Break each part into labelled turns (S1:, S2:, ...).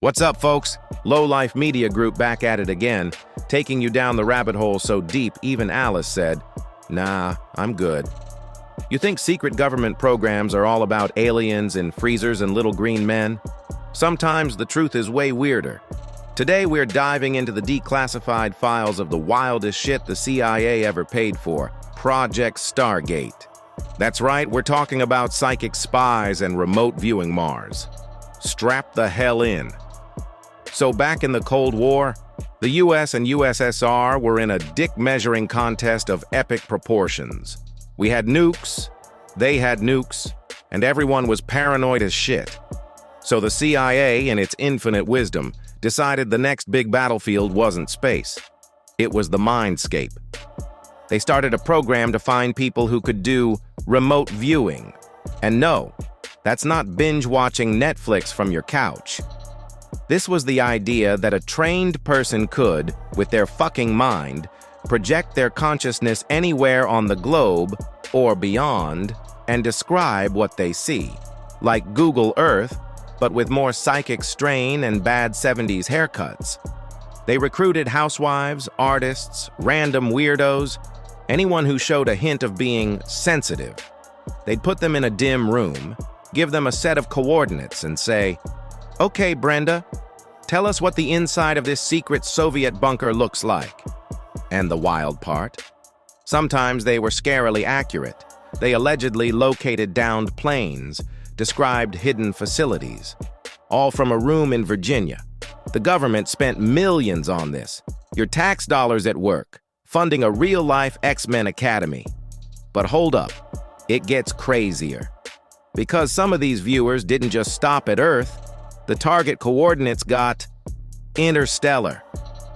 S1: What's up, folks? Low Life Media Group back at it again, taking you down the rabbit hole so deep even Alice said, "Nah, I'm good." You think secret government programs are all about aliens and freezers and little green men? Sometimes the truth is way weirder. Today we're diving into the declassified files of the wildest shit the CIA ever paid for, Project Stargate. That's right, we're talking about psychic spies and remote viewing Mars. Strap the hell in. So back in the Cold War, the US and USSR were in a dick-measuring contest of epic proportions. We had nukes, they had nukes, and everyone was paranoid as shit. So the CIA, in its infinite wisdom, decided the next big battlefield wasn't space. It was the mindscape. They started a program to find people who could do remote viewing. And no, that's not binge-watching Netflix from your couch. This was the idea that a trained person could, with their fucking mind, project their consciousness anywhere on the globe or beyond and describe what they see, like Google Earth, but with more psychic strain and bad 70s haircuts. They recruited housewives, artists, random weirdos, anyone who showed a hint of being sensitive. They'd put them in a dim room, give them a set of coordinates and say, "Okay, Brenda, tell us what the inside of this secret Soviet bunker looks like." And the wild part? Sometimes they were scarily accurate. They allegedly located downed planes, described hidden facilities, all from a room in Virginia. The government spent millions on this, your tax dollars at work, funding a real-life X-Men Academy. But hold up, it gets crazier. Because some of these viewers didn't just stop at Earth, the target coordinates got interstellar.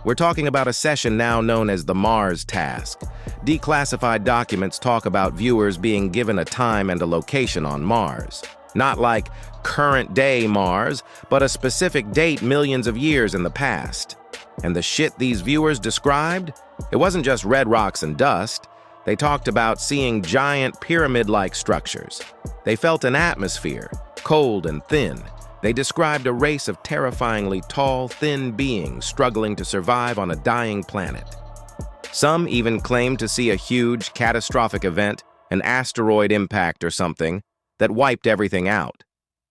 S1: We're talking about a session now known as the Mars task. Declassified documents talk about viewers being given a time and a location on Mars. Not like current-day Mars, but a specific date millions of years in the past. And the shit these viewers described? It wasn't just red rocks and dust. They talked about seeing giant pyramid-like structures. They felt an atmosphere, cold and thin. They described a race of terrifyingly tall, thin beings struggling to survive on a dying planet. Some even claimed to see a huge, catastrophic event, an asteroid impact or something, that wiped everything out.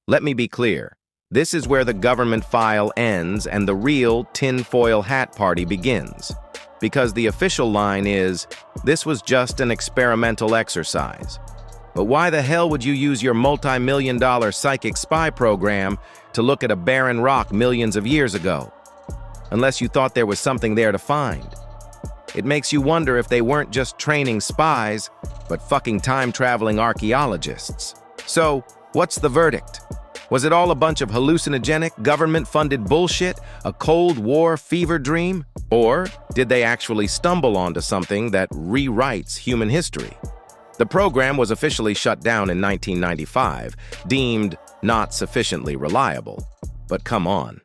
S1: Let me be clear. This is where the government file ends and the real tinfoil hat party begins. Because the official line is, this was just an experimental exercise. But why the hell would you use your multi-million-dollar psychic spy program to look at a barren rock millions of years ago? Unless you thought there was something there to find. It makes you wonder if they weren't just training spies, but fucking time-traveling archaeologists. So, what's the verdict? Was it all a bunch of hallucinogenic, government-funded bullshit, a Cold War fever dream? Or did they actually stumble onto something that rewrites human history? The program was officially shut down in 1995, deemed not sufficiently reliable. But come on.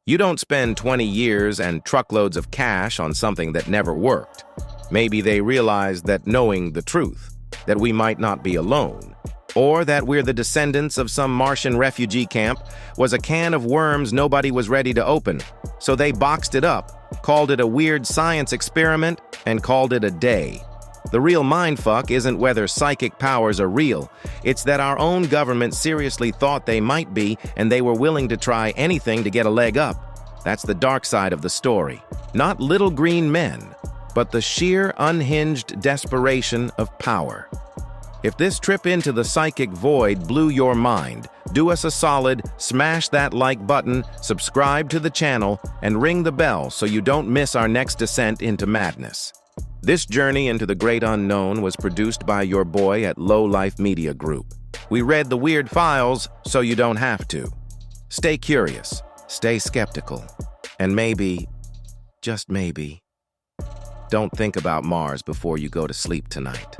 S1: You don't spend 20 years and truckloads of cash on something that never worked. Maybe they realized that knowing the truth, that we might not be alone, or that we're the descendants of some Martian refugee camp, was a can of worms nobody was ready to open. So they boxed it up, called it a weird science experiment, and called it a day. The real mindfuck isn't whether psychic powers are real. It's that our own government seriously thought they might be, and they were willing to try anything to get a leg up. That's the dark side of the story. Not little green men, but the sheer unhinged desperation of power. If this trip into the psychic void blew your mind, do us a solid, smash that like button, subscribe to the channel, and ring the bell so you don't miss our next descent into madness. This journey into the great unknown was produced by your boy at Low Life Media Group. We read the weird files so you don't have to. Stay curious, stay skeptical, and maybe, just maybe, don't think about Mars before you go to sleep tonight.